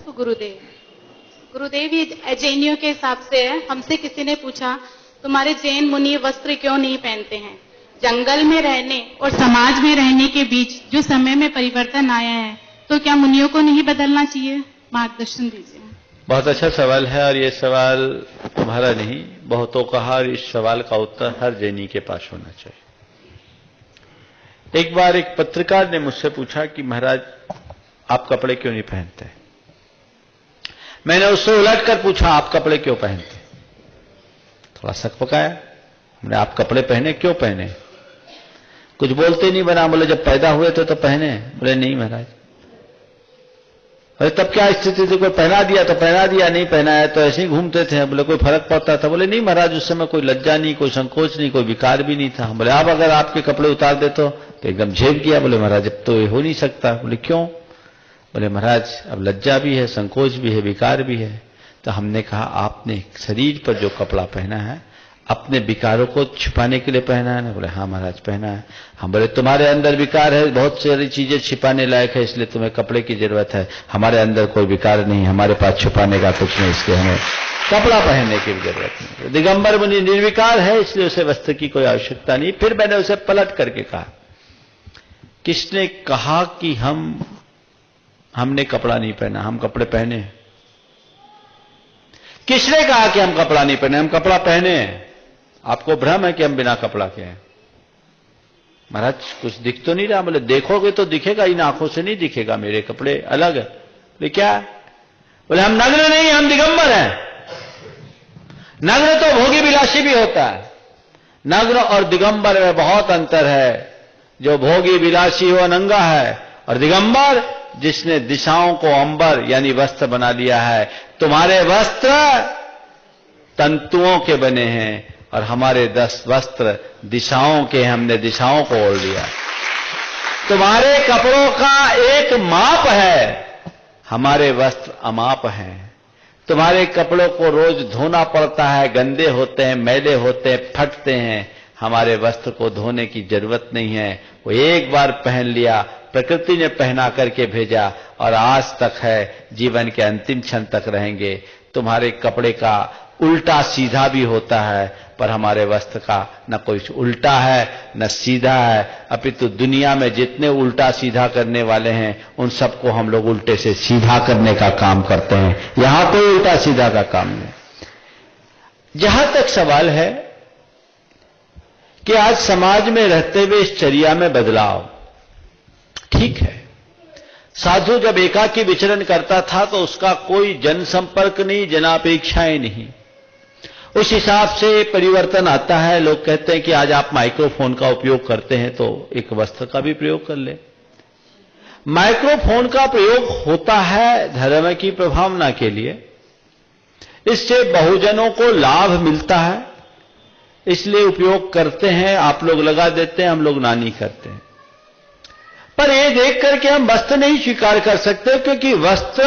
नमस्ते गुरुदेव। गुरुदेव, ये जैनियों के हिसाब से है। हमसे किसी ने पूछा तुम्हारे जैन मुनि वस्त्र क्यों नहीं पहनते हैं? जंगल में रहने और समाज में रहने के बीच जो समय में परिवर्तन आया है, तो क्या मुनियों को नहीं बदलना चाहिए? मार्गदर्शन दीजिए। बहुत अच्छा सवाल है, और ये सवाल तुम्हारा नहीं, बहुतों का, और इस सवाल का उत्तर हर जैनी के पास होना चाहिए। एक बार एक पत्रकार ने मुझसे पूछा कि महाराज आप कपड़े क्यों नहीं पहनते? मैंने उससे उलट कर पूछा आप कपड़े क्यों पहनते? थोड़ा शक पकाया। मैंने आप कपड़े पहने, क्यों पहने? कुछ बोलते नहीं बना। बोले जब पैदा हुए थे तो पहने। बोले नहीं महाराज। अरे तब क्या स्थिति थी? कोई पहना दिया तो पहना दिया, नहीं पहनाया तो ऐसे ही घूमते थे। बोले कोई फर्क पड़ता था? बोले नहीं महाराज, उस समय कोई लज्जा नहीं, कोई संकोच नहीं, कोई विकार भी नहीं था। बोले आप अगर आपके कपड़े उतार दे तो एकदम झेप गया। बोले महाराज अब तो ये हो नहीं सकता। बोले क्यों? बोले महाराज अब लज्जा भी है, संकोच भी है, विकार भी है। तो हमने कहा आपने शरीर पर जो कपड़ा पहना है अपने विकारों को छिपाने के लिए पहना है ना? बोले हाँ महाराज पहना है। हम बोले तुम्हारे अंदर विकार है, बहुत सारी चीजें छिपाने लायक है, इसलिए तुम्हें कपड़े की जरूरत है। हमारे अंदर कोई विकार नहीं, हमारे पास छुपाने का कुछ नहीं, इसलिए हमें कपड़ा पहनने की जरूरत नहीं। दिगंबर मुनि निर्विकार है, इसलिए उसे वस्त्र की कोई आवश्यकता नहीं। फिर मैंने उसे पलट करके कहा, किसने कहा कि हमने कपड़ा नहीं पहना? हम कपड़े पहने। किसने कहा कि हम कपड़ा नहीं पहने? हम कपड़ा पहने। आपको भ्रम है कि हम बिना कपड़ा के हैं। महाराज कुछ दिख तो नहीं रहा? बोले देखोगे तो दिखेगा, इन आंखों से नहीं दिखेगा, मेरे कपड़े अलग है। बोले क्या? बोले हम नग्न नहीं, हम दिगंबर हैं। नग्न तो भोगी विलासी भी होता है, नग्न और दिगंबर में बहुत अंतर है। जो भोगी विलासी हो नंगा है, और दिगंबर जिसने दिशाओं को अंबर यानी वस्त्र बना लिया है। तुम्हारे वस्त्र तंतुओं के बने हैं और हमारे 10 वस्त्र दिशाओं के, हमने दिशाओं को ओढ़ लिया। तुम्हारे कपड़ों का एक माप है, हमारे वस्त्र अमाप हैं। तुम्हारे कपड़ों को रोज धोना पड़ता है, गंदे होते हैं, मैले होते हैं, फटते हैं। हमारे वस्त्र को धोने की जरूरत नहीं है, वो एक बार पहन लिया, प्रकृति ने पहना करके भेजा और आज तक है, जीवन के अंतिम क्षण तक रहेंगे। तुम्हारे कपड़े का उल्टा सीधा भी होता है, पर हमारे वस्त्र का न कोई उल्टा है न सीधा है, अपितु दुनिया में जितने उल्टा सीधा करने वाले हैं उन सबको हम लोग उल्टे से सीधा करने का काम करते हैं। यहां कोई उल्टा सीधा का काम नहीं। जहां तक सवाल है कि आज समाज में रहते हुए इस चर्या में बदलाव, ठीक है, साधु जब एकाकी विचरण करता था तो उसका कोई जनसंपर्क नहीं, जनापेक्षाएं नहीं, उस हिसाब से परिवर्तन आता है। लोग कहते हैं कि आज आप माइक्रोफोन का उपयोग करते हैं तो एक वस्त्र का भी प्रयोग कर ले। माइक्रोफोन का प्रयोग होता है धर्म की प्रभावना के लिए, इससे बहुजनों को लाभ मिलता है, इसलिए उपयोग करते हैं। आप लोग लगा देते हैं, हम लोग ना नहीं करते हैं। पर ये देख करके हम वस्त्र नहीं स्वीकार कर सकते, क्योंकि वस्त्र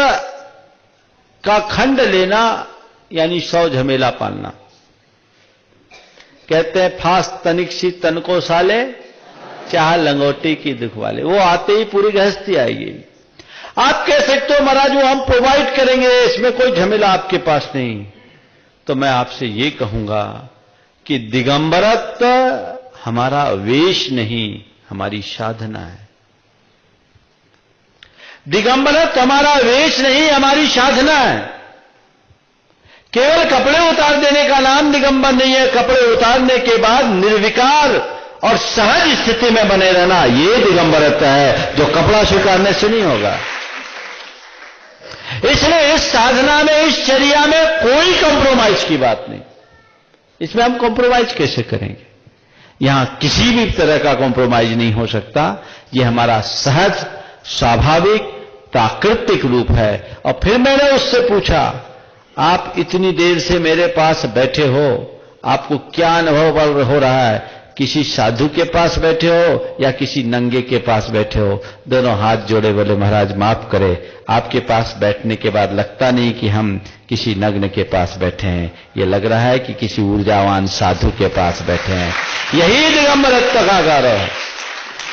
का खंड लेना यानी 100 झमेला पालना। कहते हैं फास तनिक सी तन को साले, चाह लंगोटी की दुख वाले। वो आते ही पूरी गृहस्थी आएगी। आप कह सकते हो महाराज वो हम प्रोवाइड करेंगे, इसमें कोई झमेला आपके पास नहीं। तो मैं आपसे ये कहूंगा कि दिगंबरत्व हमारा वेश नहीं, हमारी साधना है। दिगंबरत्व हमारा वेश नहीं, हमारी साधना है। केवल कपड़े उतार देने का नाम दिगंबर नहीं है। कपड़े उतारने के बाद निर्विकार और सहज स्थिति में बने रहना, ये दिगंबरत्व है, जो कपड़ा स्वीकारने से नहीं होगा। इसलिए इस साधना में, इस चर्या में कोई कंप्रोमाइज की बात नहीं। इसमें हम कंप्रोमाइज कैसे करेंगे? यहां किसी भी तरह का कंप्रोमाइज नहीं हो सकता। यह हमारा सहज, स्वाभाविक, प्राकृतिक रूप है। और फिर मैंने उससे पूछा, आप इतनी देर से मेरे पास बैठे हो, आपको क्या अनुभव हो रहा है? किसी साधु के पास बैठे हो या किसी नंगे के पास बैठे हो? दोनों हाथ जोड़े, बोले महाराज माफ करे, आपके पास बैठने के बाद लगता नहीं कि हम किसी नग्न के पास बैठे हैं, ये लग रहा है कि किसी ऊर्जावान साधु के पास बैठे हैं। यही दिगंबरत्व का गौरव है,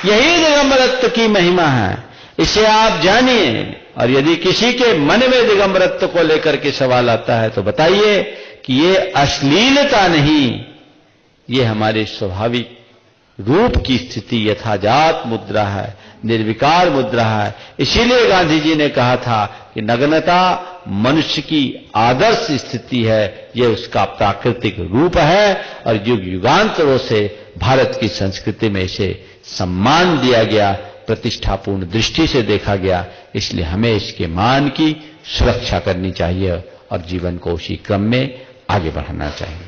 यही दिगंबरत्व की महिमा है। इसे आप जानिए, और यदि किसी के मन में दिगंबरत्व को लेकर के सवाल आता है तो बताइए कि ये अश्लीलता नहीं, ये हमारे स्वाभाविक रूप की स्थिति यथाजात मुद्रा है, निर्विकार मुद्रा है। इसीलिए गांधी जी ने कहा था कि नग्नता मनुष्य की आदर्श स्थिति है, यह उसका प्राकृतिक रूप है, और युग युगांतरों से भारत की संस्कृति में इसे सम्मान दिया गया, प्रतिष्ठापूर्ण दृष्टि से देखा गया। इसलिए हमें इसके मान की सुरक्षा करनी चाहिए और जीवन को उसी क्रम में आगे बढ़ाना चाहिए।